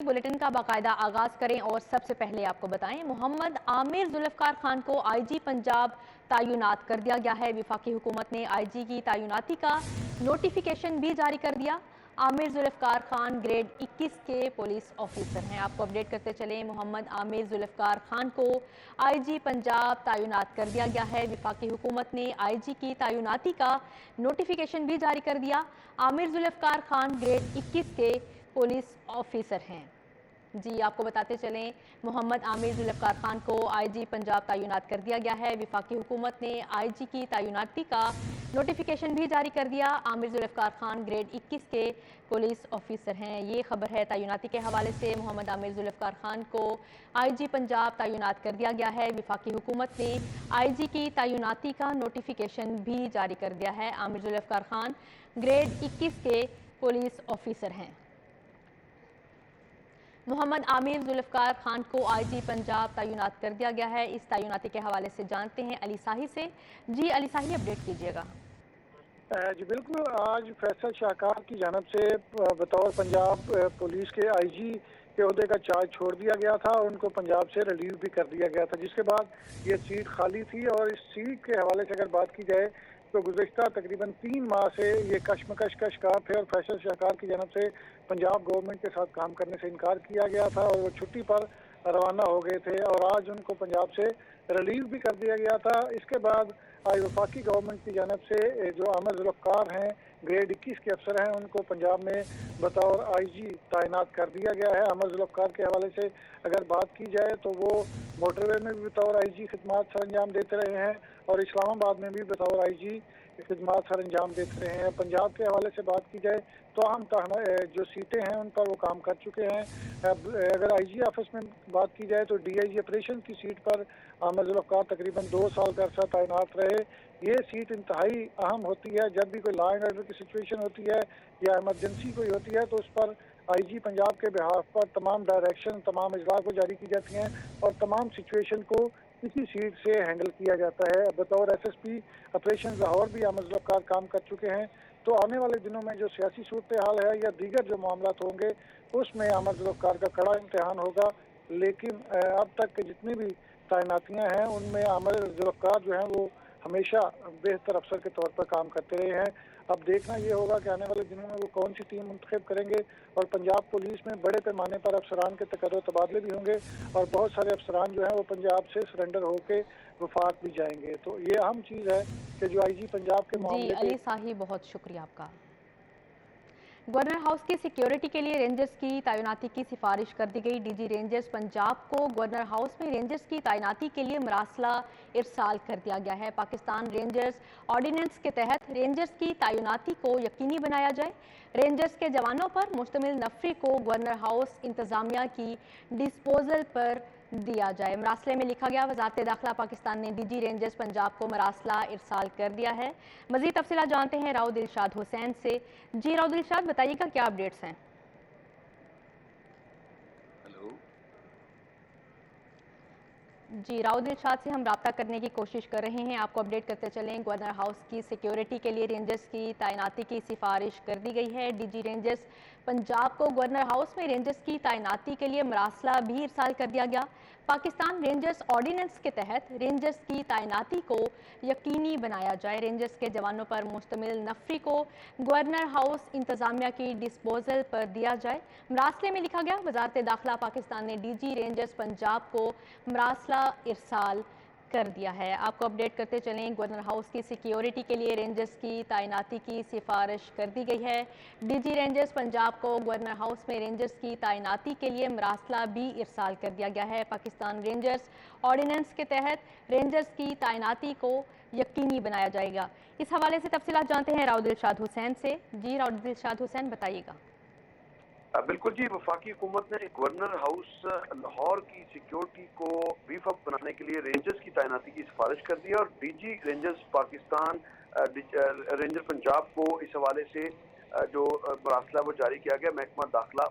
Bulletin का बाकायदा आगाज करें और सबसे पहले आपको बताएं, मोहम्मद आमिर जुल्फकार खान को आईजी पंजाब तैनात कर दिया गया है। वफाकी हुकूमत ने आईजी की तैनाती का नोटिफिकेशन भी जारी कर दिया। आमिर जुल्फकार खान ग्रेड 21 के पुलिस ऑफिसर हैं। आपको अपडेट करते चलें, मोहम्मद आमिर जुल्फकार खान को आईजी पंजाब तैनात कर दिया गया है। वफाकी हुकूमत ने आईजी की तैनाती का नोटिफिकेशन भी जारी कर दिया। आमिर जुल्फकार खान ग्रेड 21 के पुलिस ऑफिसर हैं। जी आपको बताते चलें, मोहम्मद आमिर जुल्फकार खान को आईजी पंजाब तैनात कर दिया गया है। वफाकी हुकूमत ने आईजी की तैनाती का नोटिफिकेशन भी जारी कर दिया। आमिर जुल्फकार खान ग्रेड 21 के पुलिस ऑफिसर हैं। ये खबर है तैनाती के हवाले से। मोहम्मद आमिर जुल्फकार खान को आईजी पंजाब तैनात कर दिया गया है। वफाकी हुकूमत ने आईजी की तैनाती का नोटिफिकेशन भी जारी कर दिया है। आमिर जुल्फकार खान ग्रेड 21 के पुलिस ऑफिसर हैं। मोहम्मद आमिर जुल्फकार खान को आईजी पंजाब तैनात कर दिया गया है। इस तैनाती के हवाले से जानते हैं अली साही से। जी अली साही, अपडेट कीजिएगा। जी बिल्कुल, आज फैसल शाहकार की जानब से बतौर पंजाब पुलिस के आईजी के ओहदे का चार्ज छोड़ दिया गया था और उनको पंजाब से रिलीव भी कर दिया गया था, जिसके बाद ये सीट खाली थी। और इस सीट के हवाले से अगर बात की जाए तो गुज़िश्ता तकरीबन 3 माह से ये कशमकश का शिकार थे और फैसल शाहकार की जानब से पंजाब गवर्नमेंट के साथ काम करने से इनकार किया गया था और वो छुट्टी पर रवाना हो गए थे और आज उनको पंजाब से रिलीव भी कर दिया गया था। इसके बाद आज वफाकी गवर्नमेंट की जानब से जो आमिर जुल्फकार हैं, ग्रेड 21 के अफसर हैं, उनको पंजाब में बतौर आईजी तैनात कर दिया गया है। आमिर जुल्फकार के हवाले से अगर बात की जाए तो वो मोटरवे में भी बतौर आईजी खिदमात सर अंजाम देते रहे हैं और इस्लामाबाद में भी बतौर आईजी खिदमात सर अंजाम देते रहे हैं। पंजाब के हवाले से बात की जाए तो अहम जो सीटें हैं उन पर वो काम कर चुके हैं। अगर आईजी ऑफिस में बात की जाए तो डीआईजी ऑपरेशन की सीट पर आमिर जुल्फकार तकरीबन 2 साल का अरसा तैनात रहे। ये सीट इंतहाई अहम होती है। जब भी कोई लॉ एंड ऑर्डर की सिचुएशन होती है या इमरजेंसी कोई होती है तो उस पर आईजी पंजाब के बिहाफ पर तमाम डायरेक्शन, तमाम इजलास को जारी की जाती हैं और तमाम सिचुएशन को इसी सीट से हैंडल किया जाता है। बतौर एसएसपी ऑपरेशन लाहौर भी आमिर जुल्फकार काम कर चुके हैं। तो आने वाले दिनों में जो सियासी सूरत हाल है या दीगर जो मामलात होंगे उसमें आमिर जुल्फकार का कड़ा इम्तहान होगा। लेकिन अब तक के जितनी भी तैनातियाँ हैं उनमें आमिर जुल्फकार जो हैं वो हमेशा बेहतर अफसर के तौर पर काम करते रहे हैं। अब देखना ये होगा कि आने वाले दिनों में वो कौन सी टीम मुंतखब करेंगे और पंजाब पुलिस में बड़े पैमाने पर अफसरान के तकर्रुर तबादले भी होंगे और बहुत सारे अफसरान जो हैं वो पंजाब से सरेंडर होकर वफाक भी जाएंगे। तो ये अहम चीज़ है कि जो आईजी पंजाब के जी मामले पे अली साही, बहुत शुक्रिया आपका। गवर्नर हाउस की सिक्योरिटी के लिए रेंजर्स की तैनाती की सिफारिश कर दी गई। डीजी रेंजर्स पंजाब को गवर्नर हाउस में रेंजर्स की तैनाती के लिए मरासला इरसाल कर दिया गया है। पाकिस्तान रेंजर्स ऑर्डिनेंस के तहत रेंजर्स की तैनाती को यकीनी बनाया जाए। रेंजर्स के जवानों पर मुश्तमिल नफरी को गवर्नर हाउस इंतजामिया की डिस्पोजल पर दिया जाए। मरासले में लिखा गया, वजारत दाखिला पाकिस्तान ने डीजी रेंजर्स पंजाब को मरासला इरसाल कर दिया है। मजीद तफसीलात जानते हैं राव दिलशाद हुसैन से। जी राव दिलशाद, बताइएगा क्या अपडेट्स हैं। हेलो जी राव दिलशाद से हम राब्ता करने की कोशिश कर रहे हैं। आपको अपडेट करते चलें, गवर्नर हाउस की सिक्योरिटी के लिए रेंजर्स की तैनाती की सिफारिश कर दी गई है। डीजी रेंजर्स पंजाब को गवर्नर हाउस में रेंजर्स की तैनाती के लिए मरासला भी इरसाल कर दिया गया। पाकिस्तान रेंजर्स ऑर्डिनेंस के तहत रेंजर्स की तैनाती को यकीनी बनाया जाए। रेंजर्स के जवानों पर मुश्तमिल नफरी को गवर्नर हाउस इंतजामिया की डिस्पोजल पर दिया जाए। मरासले में लिखा गया, वजारत दाखिला पाकिस्तान ने डीजी रेंजर्स पंजाब को मरासला इरसाल कर दिया है। आपको अपडेट करते चलें, गवर्नर हाउस की सिक्योरिटी के लिए रेंजर्स की तैनाती की सिफारिश कर दी गई है। डीजी रेंजर्स पंजाब को गवर्नर हाउस में रेंजर्स की तैनाती के लिए मरासला भी इरसाल कर दिया गया है। पाकिस्तान रेंजर्स ऑर्डिनेंस के तहत रेंजर्स की तैनाती को यकीनी बनाया जाएगा। इस हवाले से तफसीलात जानते हैं राव दिलशाद हुसैन से। जी राव दिलशाद हुसैन, बताइएगा। बिल्कुल जी, वफाकी हुकूमत ने गवर्नर हाउस लाहौर की सिक्योरिटी को बीफ अप बनाने के लिए रेंजर्स की तैनाती की सिफारिश कर दी है और DG rangers Pakistan ranger Punjab को इस हवाले से जो मरासला वो जारी किया गया महकमा दाखिला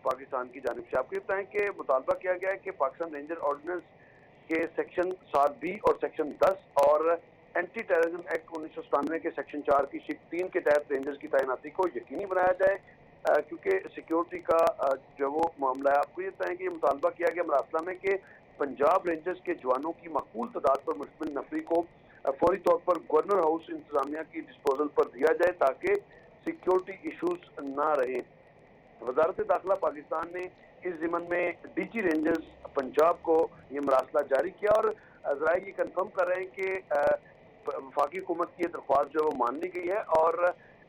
पाकिस्तान की जानिब से। आपको बताएं कि मुतालबा किया गया है कि पाकिस्तान रेंजर ऑर्डिनेंस के सेक्शन 7B और सेक्शन 10 और एंटी टेररिज्म एक्ट 1997 के सेक्शन 4 की शिक 3 के तहत रेंजर्स की तैनाती को यकीनी बनाया जाए। کیونکہ سیکیورٹی کا جو وہ معاملہ ہے. آپ کو یہ بتائیں کہ یہ مطالبہ کیا گیا مراسلہ میں کہ پنجاب رینجرز کے جوانوں کی معقول تعداد پر مشتمل نفری کو فوری طور پر گورنر ہاؤس انتظامیہ کی ڈسپوزل پر دیا جائے تاکہ سیکیورٹی ایشوز نہ رہیں. وزارت داخلہ پاکستان نے اس ضمن میں ڈی جی رینجرز پنجاب کو یہ مراسلہ جاری کیا اور ذرائع یہ کنفرم کر رہے ہیں کہ وفاقی حکومت کی یہ درخواست جو ہے وہ مان لی گئی ہے اور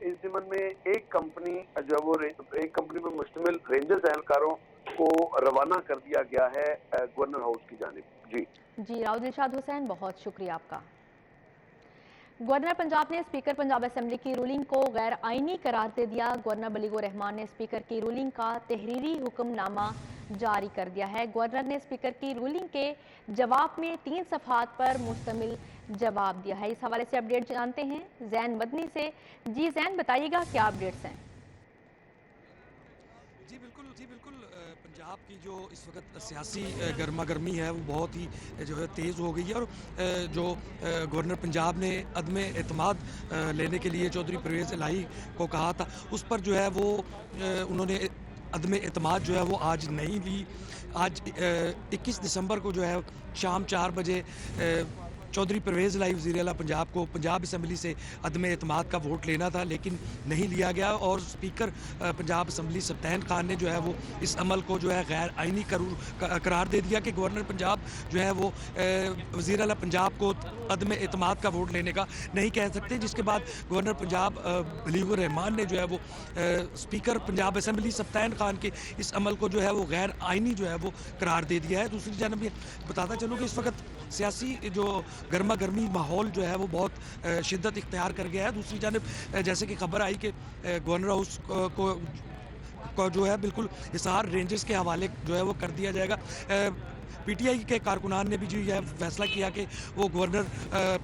اس ضمن میں ایک کمپنی پر مشتمل رینجرز اہلکاروں کو روانہ کر دیا گیا ہے گورنر ہاؤس کی جانب. جی راؤ دلشاد حسین، بہت شکریہ آپ کا. گورنر پنجاب نے اسپیکر پنجاب اسمبلی کی رولنگ کو غیر آئینی قرار دے دیا. گورنر بلیغ الرحمان نے اسپیکر کی رولنگ کا تحریری حکم نامہ جاری کر دیا ہے. گورنر نے اسپیکر کی رولنگ کے جواب میں 3 صفحات پر مشتمل جواب دیا ہے. اس حوالے سے اپڈیٹ جانتے ہیں زین مدنی سے. جی زین، بتائیے گا کیا اپڈیٹس ہیں؟ جی بالکل پنجاب کی جو اس وقت سیاسی گرما گرمی ہے وہ بہت ہی جو ہے تیز ہو گئی ہے، اور جو گورنر پنجاب نے عدم اعتماد لینے کے لیے چودھری پرویز الہی کو کہا تھا، اس پر جو ہے وہ انہوں نے عدم اعتماد جو ہے وہ آج نہیں لی. آج 21 دسمبر کو جو ہے شام 4 بجے چودھری پرویز الہی وزیر اعلیٰ پنجاب کو پنجاب اسمبلی سے عدم اعتماد کا ووٹ لینا تھا، لیکن نہیں لیا گیا، اور اسپیکر پنجاب اسمبلی سبطین خان نے جو ہے وہ اس عمل کو جو ہے غیر آئینی قرار دے دیا کہ گورنر پنجاب جو ہے وہ وزیر اعلیٰ پنجاب کو عدم اعتماد کا ووٹ لینے کا نہیں کہہ سکتے. جس کے بعد گورنر پنجاب بلیغ الرحمان نے جو ہے وہ اسپیکر پنجاب اسمبلی سبطین خان کے اس عمل کو جو ہے وہ غیر آئینی جو ہے وہ قرار دے دیا ہے. دوسری جانب یہ بتاتا چلوں کہ اس وقت سیاسی جو گرما گرمی ماحول جو ہے وہ بہت شدت اختیار کر گیا ہے. دوسری جانب جیسے کہ خبر آئی کہ گورنر ہاؤس کو جو ہے بالکل حصار رینجرز کے حوالے جو ہے وہ کر دیا جائے گا. پی ٹی آئی کے کارکنان نے بھی جو یہ فیصلہ کیا کہ وہ گورنر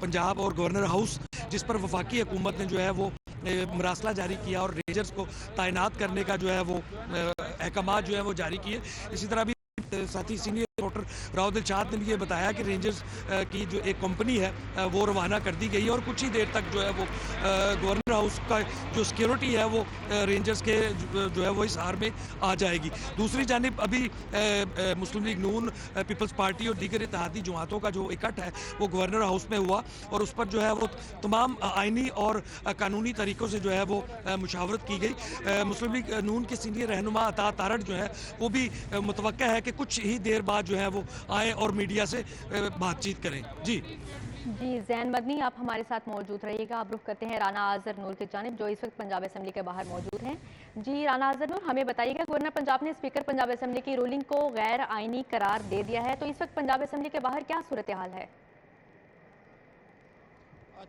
پنجاب اور گورنر ہاؤس جس پر وفاقی حکومت نے جو ہے وہ مراسلہ جاری کیا اور رینجرز کو تعینات کرنے کا جو ہے وہ احکامات جو ہے وہ جاری کیے. اسی طرح بھی ساتھی سینئر رپورٹر راؤ دلشاد نے بھی یہ بتایا کہ رینجرز کی جو ایک کمپنی ہے وہ روانہ کر دی گئی ہے اور کچھ ہی دیر تک جو ہے وہ گورنر ہاؤس کا جو سیکیورٹی ہے وہ رینجرز کے جو ہے وہ حصار میں آ جائے گی. دوسری جانب ابھی مسلم لیگ نون، پیپلز پارٹی اور دیگر اتحادی جماعتوں کا جو اکٹھ ہے وہ گورنر ہاؤس میں ہوا اور اس پر جو ہے وہ تمام آئینی اور قانونی طریقوں سے جو ہے وہ مشاورت کی گئی. مسلم لیگ نون کے سینئر رہنما عطا تارڑ جو ہے وہ بھی متوقع ہے کہ کچھ ہی دیر بعد جو ہے وہ آئیں اور میڈیا سے بات چیت کریں. جی زین مدنی، آپ ہمارے ساتھ موجود رہیے گا. آپ رخ کرتے ہیں رانا آذر نور کی جانب جو اس وقت پنجاب اسمبلی کے باہر موجود ہیں. جی رانا آذر نور، ہمیں بتائیے گا گورنر پنجاب نے اسپیکر پنجاب اسمبلی کی رولنگ کو غیر آئینی قرار دے دیا ہے، تو اس وقت پنجاب اسمبلی کے باہر کیا صورتحال ہے؟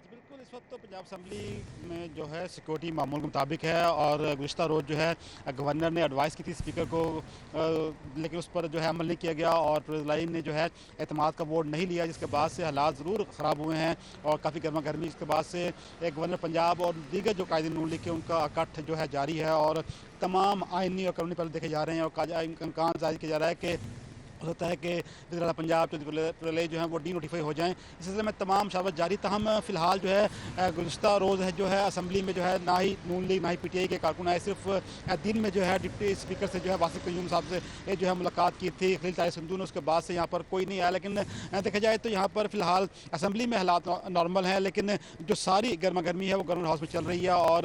بالکل اس وقت تو پنجاب اسمبلی میں جو ہے سیکورٹی معمول کے مطابق ہے، اور گزشتہ روز جو ہے گورنر نے ایڈوائز کی تھی اسپیکر کو، لیکن اس پر جو ہے عمل نہیں کیا گیا اور پرویز الہی نے جو ہے اعتماد کا ووٹ نہیں لیا، جس کے بعد سے حالات ضرور خراب ہوئے ہیں اور کافی گرما گرمی. اس کے بعد سے گورنر پنجاب اور دیگر جو قائدین نون لیگ کے ان کا اکٹھ جو ہے جاری ہے اور تمام آئینی اور قانونی پہلو دیکھے جا رہے ہیں اور امکان ظاہر کیا جا رہا ہے کہ ہو سکتا ہے کہ وزیر اعلیٰ پنجاب چودھری جو ہیں وہ ڈی نوٹیفائی ہو جائیں. اس سلسلے میں تمام مشاورت جاری. تاہم فی الحال جو ہے گزشتہ روز ہے جو ہے اسمبلی میں جو ہے نہ ہی نون لیگ نہ ہی پی ٹی آئی کے کارکن آئے. صرف دن میں جو ہے ڈپٹی اسپیکر سے جو ہے واسف قیوم صاحب سے یہ جو ہے ملاقات کی تھی خلیل طاہر سندھو نے. اس کے بعد سے یہاں پر کوئی نہیں آیا. لیکن دیکھا جائے تو یہاں پر فی الحال اسمبلی میں حالات نارمل ہیں، لیکن جو ساری گرما گرمی ہے وہ گورنر ہاؤس میں چل رہی ہے. اور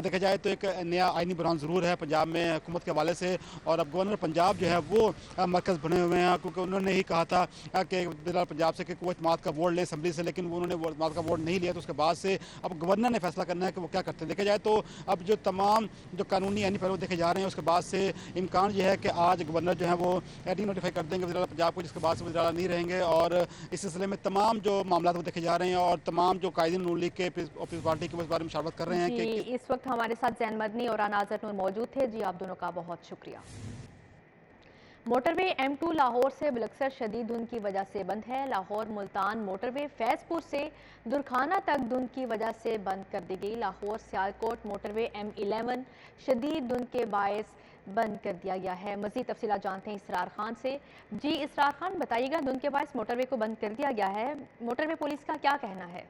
دیکھا جائے تو ایک نیا آئینی بحران ضرور ہے پنجاب میں حکومت کے حوالے سے، اور اب گورنر پنجاب جو ہے وہ مرکز بنے ہوئے ہیں، کیونکہ انہوں نے ہی کہا تھا کہ وزیر اعلیٰ پنجاب سے کہ وہ اعتماد کا ووٹ لے اسمبلی سے، لیکن انہوں نے وہ اعتماد کا ووٹ نہیں لیا. تو اس کے بعد سے اب گورنر نے فیصلہ کرنا ہے کہ وہ کیا کرتے ہیں. دیکھا جائے تو اب جو تمام جو قانونی آئینی پہلو دیکھے جا رہے ہیں، اس کے بعد سے امکان یہ ہے کہ آج گورنر جو ہے وہ ڈی نوٹیفائی کر دیں گے وزیر اعلیٰ پنجاب کو، جس کے بعد سے وزیر اعلیٰ نہیں رہیں گے. اور اس سلسلے میں تمام جو معاملات وہ دیکھے جا رہے ہیں اور تمام جو قائدین نون لیگ کے پیپلز پارٹی کے اس بارے میں مشاورت کر رہے ہیں کہ اس وقت ہمارے ساتھ زین مدنی اور رانا آذر نور موجود تھے. جی آپ دونوں کا بہت شکریہ. موٹر وے M2 لاہور سے بلکسر شدید دھند کی وجہ سے بند ہے. لاہور ملتان موٹر وے فیض پور سے درخانہ تک دھند کی وجہ سے بند کر دی گئی. لاہور سیالکوٹ موٹر وے M11 شدید دھند کے باعث بند کر دیا گیا ہے. مزید تفصیلات جانتے ہیں اسرار خان سے. جی اسرار خان، بتائیے گا دھند کے باعث موٹر وے کو بند کر دیا گیا ہے، موٹر وے پولیس کا کیا کہنا ہے؟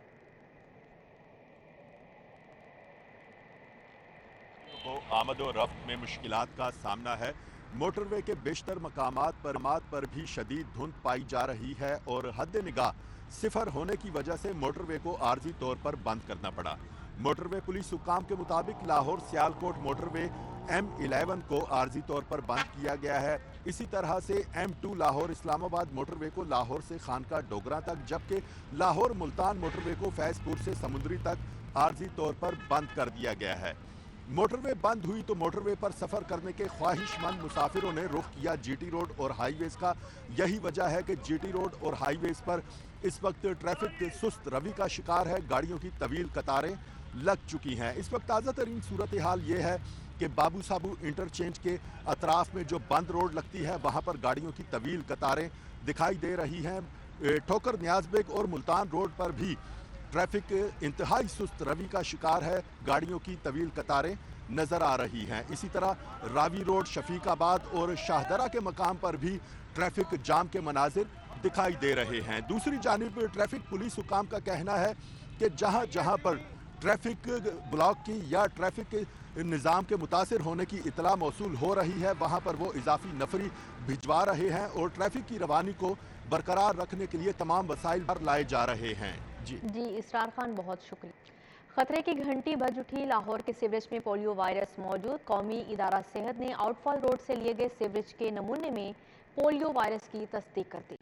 को आमद और रफ्त में मुश्किलात का सामना है। मोटरवे के बेशतर मकामात पर भी शदीद धुंध पाई जा रही है और हद निगाह सिफर होने की वजह से मोटरवे को आर्जी तौर पर बंद करना पड़ा। मोटरवे पुलिस हुकाम के मुताबिक लाहौर सियालकोट मोटरवे M11 को आर्जी तौर पर बंद किया गया है। इसी तरह से M2 लाहौर इस्लामाबाद मोटरवे को लाहौर से खानका डोगरा तक, जबकि लाहौर मुल्तान मोटरवे को फैजपुर से समुद्री तक आर्जी तौर पर बंद कर दिया गया है। मोटरवे बंद हुई तो मोटरवे पर सफ़र करने के ख्वाहिशमंद मुसाफिरों ने रुख किया GT रोड और हाईवेज का। यही वजह है कि GT रोड और हाईवेज पर इस वक्त ट्रैफिक सुस्त रवि का शिकार है। गाड़ियों की तवील कतारें लग चुकी हैं। इस वक्त ताज़ा तरीन सूरत हाल ये है कि बाबू साबू इंटरचेंज के अतराफ में जो बंद रोड लगती है वहाँ पर गाड़ियों की तवील कतारें दिखाई दे रही हैं। ठोकर न्याज़बेग और मुल्तान रोड पर भी ट्रैफिक इंतहाई सुस्त रवि का शिकार है। गाड़ियों की तवील कतारें नज़र आ रही हैं। इसी तरह रावी रोड, शफीकाबाद और शाहदरा के मकाम पर भी ट्रैफिक जाम के मनाजिर दिखाई दे रहे हैं। दूसरी जानिब ट्रैफिक पुलिस हुकाम का कहना है कि जहाँ जहाँ पर ट्रैफिक ब्लॉक की या ट्रैफिक निज़ाम के मुतासिर होने की इतला मौसूल हो रही है वहाँ पर वो इजाफी नफरी भिजवा रहे हैं और ट्रैफिक की रवानी को बरकरार रखने के लिए तमाम वसाइल पर लाए जा रहे हैं। जी इसरार खान, बहुत शुक्रिया। खतरे की घंटी बज उठी। लाहौर के सीवरेज में पोलियो वायरस मौजूद। कौमी इदारा सेहत ने आउटफॉल रोड से लिए गए सीवरेज के नमूने में पोलियो वायरस की तस्दीक कर दी।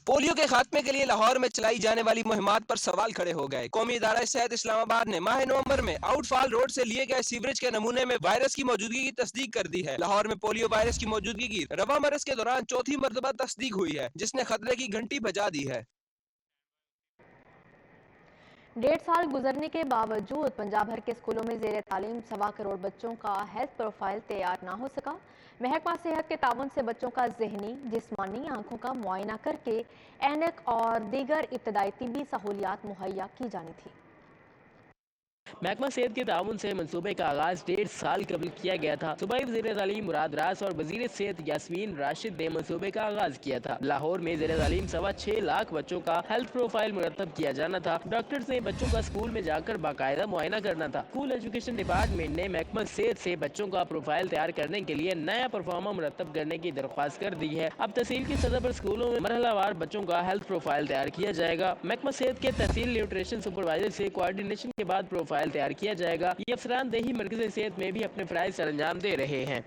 पोलियो के खात्मे के लिए लाहौर में चलाई जाने वाली मुहिमात पर सवाल खड़े हो गए। कौमी इदारा सेहत इस्लामाबाद ने माह नवंबर में आउटफॉल रोड से लिए गए सीवरेज के नमूने में वायरस की मौजूदगी की तस्दीक कर दी है। लाहौर में पोलियो वायरस की मौजूदगी की रवा मरस के दौरान चौथी मरतबा तस्दीक हुई है, जिसने खतरे की घंटी बजा दी है। 1.5 साल गुजरने के बावजूद पंजाब भर के स्कूलों में ज़ेर तालीम 1.25 करोड़ बच्चों का हेल्थ प्रोफाइल तैयार ना हो सका। महकमा सेहत के ताउन से बच्चों का ज़हनी, जिस्मानी, आंखों का मुआयना करके ऐनक और दीगर इब्तदाई तिब्बी सहूलियात मुहैया की जानी थी। महकमा सेहत के ताउन से मनसूबे का आगाज 1.5 साल कबल किया गया था। सूबाई वज़ीर तालीम मुराद रास और वज़ीर सेहत यास्मीन राशिद ने मनसूबे का आगाज किया था। लाहौर में ज़ेर तालीम 6.25 लाख बच्चों का हेल्थ प्रोफाइल मुरतब किया जाना था। डॉक्टर्स ने बच्चों का स्कूल में जाकर बाकायदा मुआयना करना था। स्कूल एजुकेशन डिपार्टमेंट ने महकमा सेहत से बच्चों का प्रोफाइल तैयार करने के लिए नया परफॉर्मा मुरतब करने की दरख्वास्त कर दी है। अब तहसील की सतह पर स्कूलों में मरहलावार बच्चों का हेल्थ प्रोफाइल तैयार किया जाएगा। महकमा सेहत के तहसील न्यूट्रिशन सुपरवाइजर से कोऑर्डिनेशन के बाद प्रोफाइल तैयार किया जाएगा। ये अफसरान देही मरकज़ी सेहत में भी अपने फराइज़ सर अंजाम दे रहे हैं।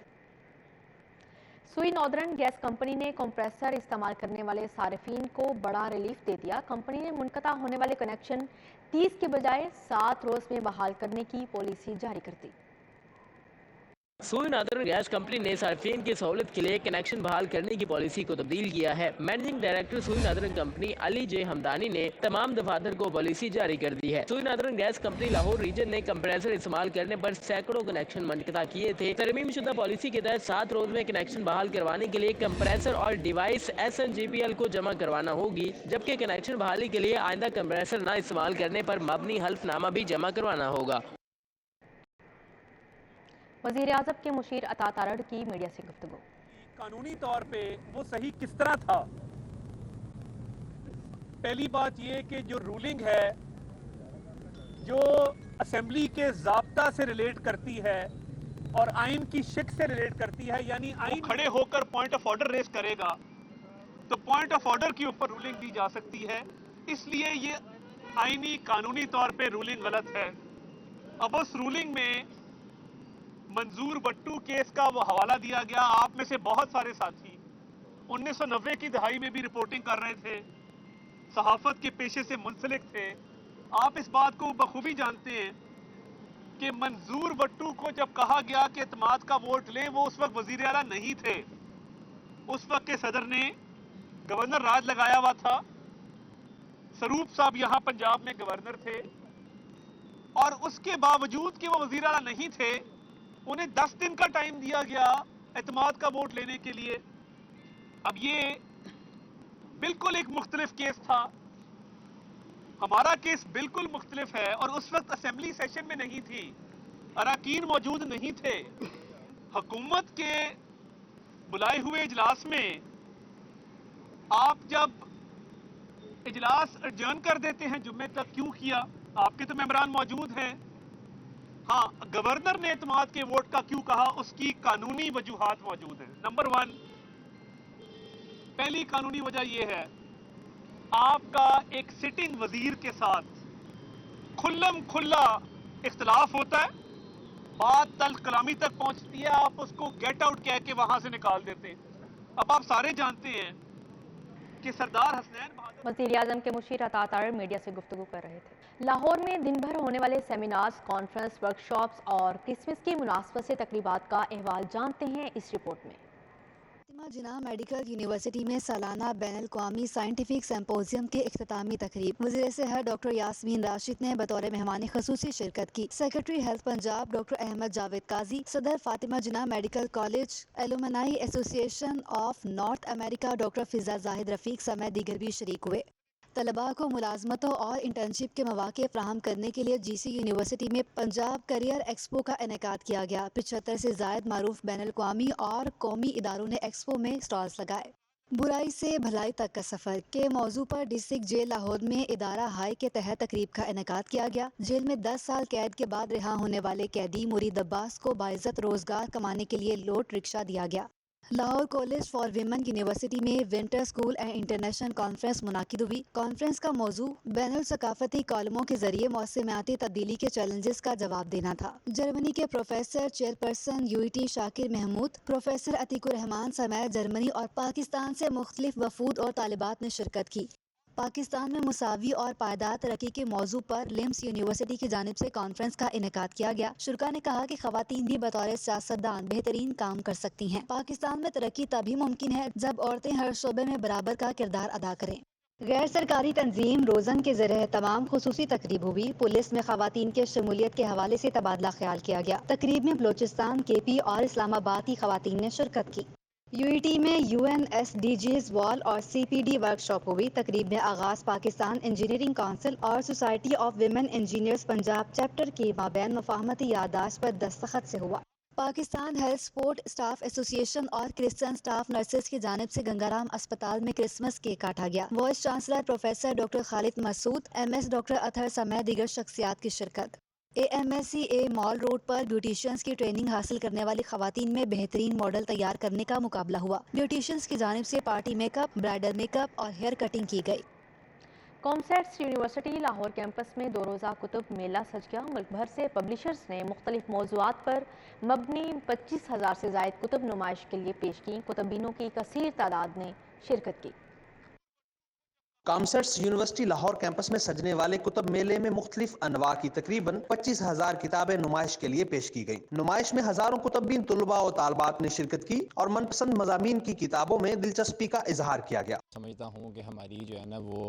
सुई नॉर्दर्न गैस कंपनी ने कंप्रेसर इस्तेमाल करने वाले सारिफीन को बड़ा रिलीफ दे दिया। कंपनी ने मुनक़ता होने वाले कनेक्शन 30 के बजाय 7 रोज में बहाल करने की पॉलिसी जारी कर दी। सुई नॉर्दर्न गैस कंपनी ने सार्फिन की सहूलत के लिए कनेक्शन बहाल करने की पॉलिसी को तब्दील किया है। मैनेजिंग डायरेक्टर सुई नॉर्दर्न कंपनी अली जे हमदानी ने तमाम दफातर को पॉलिसी जारी कर दी है। Sui northern gas company Lahore region ने कंप्रेसर इस्तेमाल करने पर सैकड़ों कनेक्शन मुनक़ता किए थे। तरमीम शुदा पॉलिसी के तहत 7 रोज में कनेक्शन बहाल करवाने के लिए कंप्रेसर और डिवाइस SNGPL को जमा करवाना होगी, जबकि कनेक्शन बहाली के लिए आइंदा कंप्रेसर न इस्तेमाल करने पर मबनी हल्फनामा भी जमा करवाना होगा। वज़ीर आज़म के मुशीर अता तारड़ की मीडिया से गुफ्तगू। कानूनी तौर पे वो सही किस तरह था। पहली बात ये कि जो रूलिंग है जो असेंबली के ज़ाब्ता से रिलेट करती है और आइन की शिक से रिलेट करती है, यानी आइन खड़े होकर पॉइंट ऑफ ऑर्डर रेस करेगा तो पॉइंट ऑफ ऑर्डर के ऊपर रूलिंग दी जा सकती है। इसलिए ये आइनी कानूनी तौर पे रूलिंग गलत है। अब उस रूलिंग में मंजूर बट्टू केस का वो हवाला दिया गया। आप में से बहुत सारे साथी 1990 की दहाई में भी रिपोर्टिंग कर रहे थे, सहाफत के पेशे से मुंसलिक थे। आप इस बात को बखूबी जानते हैं कि मंजूर बट्टू को जब कहा गया कि एतमाद का वोट लें, वो उस वक्त वजीर आला नहीं थे। उस वक्त के सदर ने गवर्नर राज लगाया हुआ था। सरूप साहब यहाँ पंजाब में गवर्नर थे और उसके बावजूद कि वो वजीर आला नहीं थे, उन्हें 10 दिन का टाइम दिया गया एतमाद का वोट लेने के लिए। अब ये बिल्कुल एक मुख्तलिफ केस था। हमारा केस बिल्कुल मुख्तलिफ है और उस वक्त असेंबली सेशन में नहीं थी, अराकीन मौजूद नहीं थे। हुकूमत के बुलाए हुए इजलास में आप जब इजलास एडजर्न कर देते हैं जुम्मे तक, क्यों किया? आपके तो मेंबरान मौजूद हैं। ہاں گورنر نے اعتماد کے ووٹ کا کیوں کہا، اس کی قانونی وجوہات موجود ہیں۔ نمبر 1، پہلی قانونی وجہ یہ ہے، آپ کا ایک سٹنگ وزیر کے ساتھ کھلم کھلا اختلاف ہوتا ہے، بات تلخ کلامی تک پہنچتی ہے، آپ اس کو گیٹ آؤٹ کہہ کے وہاں سے نکال دیتے ہیں۔ اب آپ سارے جانتے ہیں کہ سردار حسنین بہادر وزیر اعظم کے مشیر عطا میڈیا سے گفتگو کر رہے تھے۔ لاہور میں دن بھر ہونے والے سیمینارز، کانفرنس، ورکشاپس اور کرسمس کی مناسبت سے تقریبات کا احوال جانتے ہیں اس رپورٹ میں۔ فاطمہ جناح میڈیکل یونیورسٹی میں سالانہ بین الاقوامی سائنٹیفک سمپوزیم کی اختتامی تقریب، وزیر صحت ڈاکٹر یاسمین راشد نے بطور مہمان خصوصی شرکت کی۔ Secretary health Punjab doctor Ahmad Javed Qazi, صدر Fatima Jinnah medical college alumni association of north America doctor فضا زاہد رفیق سمیت دیگر بھی شریک ہوئے۔ طلباء کو ملازمتوں اور انٹرنشپ کے مواقع فراہم کرنے کے لیے جی سی یونیورسٹی میں پنجاب کیریئر ایکسپو کا انعقاد کیا گیا۔ 75 سے زائد معروف بین الاقوامی اور قومی اداروں نے ایکسپو میں سٹالز لگائے۔ برائی سے بھلائی تک کا سفر کے موضوع پر ڈسٹرکٹ جیل لاہور میں ادارہ ہائی کے تحت تقریب کا انعقاد کیا گیا۔ جیل میں 10 سال قید کے بعد رہا ہونے والے قیدی مرید عباس کو باعزت روزگار کمانے کے لیے لوٹ رکشہ دیا گیا۔ Lahore college for women university میں winter school and international conference منعقد ہوئی۔ کانفرنس کا موضوع بین الثقافتی کالموں کے ذریعے موسمیاتی تبدیلی کے چیلنجز کا جواب دینا تھا۔ جرمنی کے پروفیسر چیئرپرسن UET شاکر محمود، پروفیسر عتیق الرحمان سمیت جرمنی اور پاکستان سے مختلف وفود اور طالبات نے شرکت کی۔ پاکستان میں مساوی اور پائیدار ترقی کے موضوع پر لیمس یونیورسٹی کی جانب سے کانفرنس کا انعقاد کیا گیا۔ شرکا نے کہا کہ خواتین بھی بطور سیاستدان بہترین کام کر سکتی ہیں۔ پاکستان میں ترقی تبھی ممکن ہے جب عورتیں ہر شعبے میں برابر کا کردار ادا کریں۔ غیر سرکاری تنظیم روزن کے ذریعے تمام خصوصی تقریب ہوئی۔ پولیس میں خواتین کے شمولیت کے حوالے سے تبادلہ خیال کیا گیا۔ تقریب میں بلوچستان، KP اور اسلام آباد کی خواتین نے شرکت کی۔ UET میں UNSDGs وال اور CPD ورکشاپ ہوئی۔ تقریب میں آغاز پاکستان انجینئرنگ کونسل اور society of women engineers Punjab chapter کی مابین مفاہمتی یادداشت پر دستخط سے ہوا۔ پاکستان ہیلتھ سپورٹ اسٹاف ایسوسی ایشن اور کرسچن اسٹاف نرسز کی جانب سے گنگارام اسپتال میں کرسمس کیک کاٹا گیا۔ وائس چانسلر پروفیسر ڈاکٹر خالد مسعود، MS ڈاکٹر اطہر سمیت دیگر شخصیات کی شرکت۔ AMSCA مال روڈ پر بیوٹیشینز کی ٹریننگ حاصل کرنے والی خواتین میں بہترین ماڈل تیار کرنے کا مقابلہ ہوا۔ بیوٹیشینز کی جانب سے party make up, bridal make up اور ہیئر کٹنگ کی گئی۔ کامسیٹس یونیورسٹی لاہور کیمپس میں 2 روزہ کتب میلہ سج گیا۔ ملک بھر سے پبلشرز نے مختلف موضوعات پر مبنی 25,000 سے زائد کتب نمائش کے لیے پیش کی۔ کتابینوں کی کثیر تعداد نے شرکت کی۔ کامسیٹس یونیورسٹی لاہور کیمپس میں سجنے والے کتب میلے میں مختلف انواع کی تقریباً 25,000 کتابیں نمائش کے لیے پیش کی گئیں۔ نمائش میں ہزاروں کتابین طلباء و طالبات نے شرکت کی اور من پسند مضامین کی کتابوں میں دلچسپی کا اظہار کیا گیا۔ سمجھتا ہوں کہ ہماری جو ہے نا وہ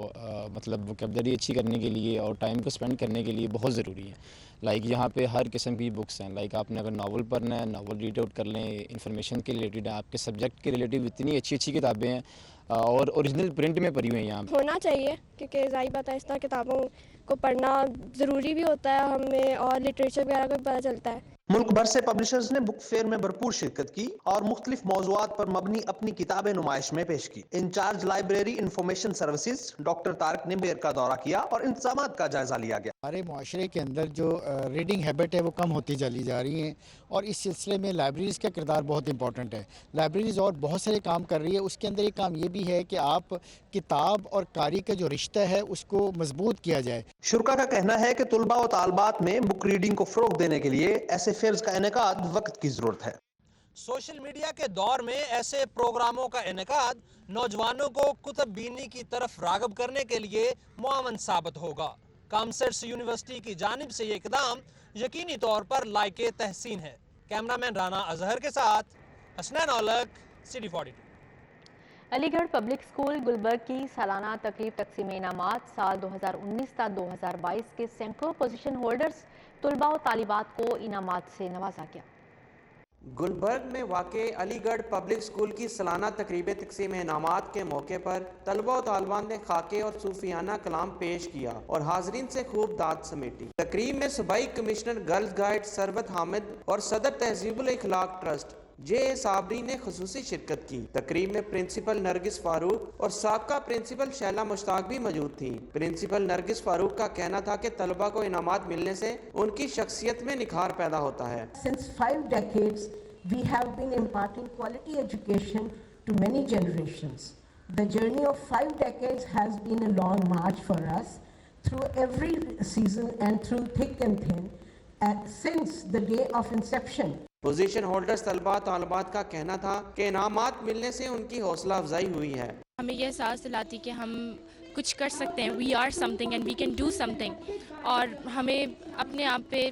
مطلب وکیبلری اچھی کرنے کے لیے اور ٹائم کو سپینڈ کرنے کے لیے بہت ضروری ہے۔ لائک یہاں پہ ہر قسم کی بکس ہیں، لائک آپ نے اگر ناول پڑھنا ہے ناول ریڈ آؤٹ کر لیں، انفارمیشن کے ریلیٹڈ ہے، آپ کے سبجیکٹ کے ریلیٹڈ اتنی اچھی اچھی کتابیں ہیں اور اوریجنل پرنٹ میں پڑھی ہوئی ہیں۔ یہاں ہونا چاہیے کیونکہ ظاہر بات ہے اس طرح کتابوں کو پڑھنا ضروری بھی ہوتا ہے ہمیں، اور لٹریچر وغیرہ کا بھی پتہ چلتا ہے۔ ملک بھر سے پبلشرز نے بک فیئر میں بھرپور شرکت کی اور مختلف موضوعات پر مبنی اپنی کتابیں نمائش میں پیش کی۔ Incharge library information services doctor Tariq نمبیر کا دورہ کیا اور انتظامات کا جائزہ لیا گیا۔ ہمارے معاشرے کے اندر جو ریڈنگ ہیبٹ ہے وہ کم ہوتی چلی جا رہی ہیں اور اس سلسلے میں لائبریریز کا کردار بہت امپورٹنٹ ہے۔ لائبریریز اور بہت سارے کام کر رہی ہے، اس کے اندر ایک کام یہ بھی ہے کہ آپ کتاب اور قاری کا جو رشتہ ہے اس کو مضبوط کیا جائے۔ شرکا کا کہنا ہے کہ طلباء و طالبات میں بک ریڈنگ کو فروغ دینے کے لیے ایسے فیئرز کا انعقاد وقت کی ضرورت ہے۔ سوشل میڈیا کے دور میں ایسے پروگراموں کا انعقاد نوجوانوں کو کتب بینی کی طرف راغب کرنے کے لیے معاون ثابت ہوگا۔ کامسیٹس یونیورسٹی کی جانب سے یہ اقدام یقینی طور پر لائق تحسین ہے۔ کیمرامین رانا اظہر کے ساتھ حسنین اولک، City 42۔ علی گڑھ پبلک اسکول گلبرگ کی سالانہ تقریب تقسیم انعامات سال 2019 تا 2022 کے سینکڑوں پوزیشن ہولڈرز، طلباء و طالبات کو انعامات سے نوازا گیا۔ گلبرگ میں واقع علی گڑھ پبلک اسکول کی سالانہ تقریب تقسیم انعامات کے موقع پر طلباء و طالبان نے خاکے اور صوفیانہ کلام پیش کیا اور حاضرین سے خوب داد سمیٹی۔ تقریب میں صوبائی کمشنر گرلز گائیڈ ثروت حامد اور صدر تہذیب الاخلاق ٹرسٹ जे साबरी ने खसूसी शिरकत की। तकरीब में प्रिंसिपल नरगिस फारूक और साबका प्रिंसिपल शैला मुश्ताक भी मौजूद थी। प्रिंसिपल नरगिस फारूक का कहना था कि तलबा को इनामात मिलने से उनकी शख्सियत में निखार पैदा होता है। Since 5 decades, we have been imparting quality education to many generations. The journey of 5 decades has been a long march for us through every season and through thick and thin, since the day of inception. Position holders तलबा तालिबात का कहना था कि इनामात मिलने से उनकी हौसला अफजाई हुई है। हमें यह एहसास दिलाती कि हम कुछ कर सकते हैं, we are something and we can do something, और हमें अपने आप पे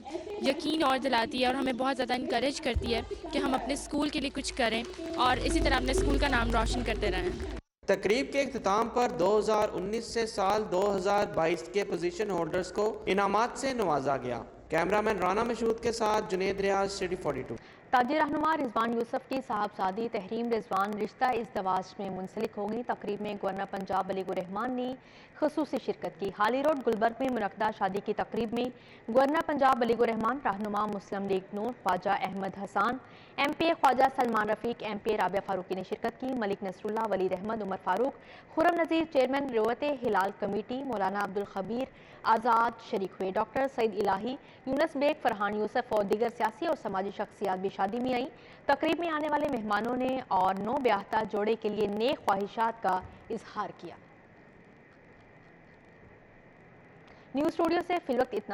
यकीन और दिलाती है और हमें बहुत ज़्यादा इनकरेज करती है कि हम अपने स्कूल के लिए कुछ करें और इसी तरह अपने स्कूल का नाम रोशन करते रहें। तकरीब के इख्तिताम पर 2019 से साल 2022 के पोजीशन होल्डर्स को इनामात से नवाजा गया। कैमरामैन राना मशहूद के साथ जुनेद रियाज, सिटी 42। ताजी रहनुमा रिजवान यूसुफ की साहबजादी तहरीम रिजवान रिश्ता इज़्दवाज में मुंसलिक हो गई। तकरीब में गवर्नर पंजाब अली रहमान ने खसूसी शिरकत की। हाली रोड गुलबर्ग में मुनक्दा शादी की तकरीब में गवर्नर पंजाब अली रहमान, रहनुमा मुस्लिम लीग नून ख्वाजा अहमद हसान, MPA ख्वाजा सलमान रफीक, MPA राबिया फारूकी ने शिरकत की। मलिक नसरुल्लाह, वलीद अहमद, उमर फारूक, खुरम नज़ीर, चेयरमैन रोयत हिलाल कमेटी, मौलाना अब्दुल खबीर आज़ाद शरीक हुए। डॉक्टर सईद इलाही, यूनस बेग, फरहान यूसुफ और दीगर सियासी और समाजी शख्सियात भी शादी में आई। तकरीब में आने वाले मेहमानों ने और नौ ब्याहता जोड़े के लिए नेक ख्वाहिशात का इजहार किया। न्यूज़ स्टूडियो से फिलवक्त इतना।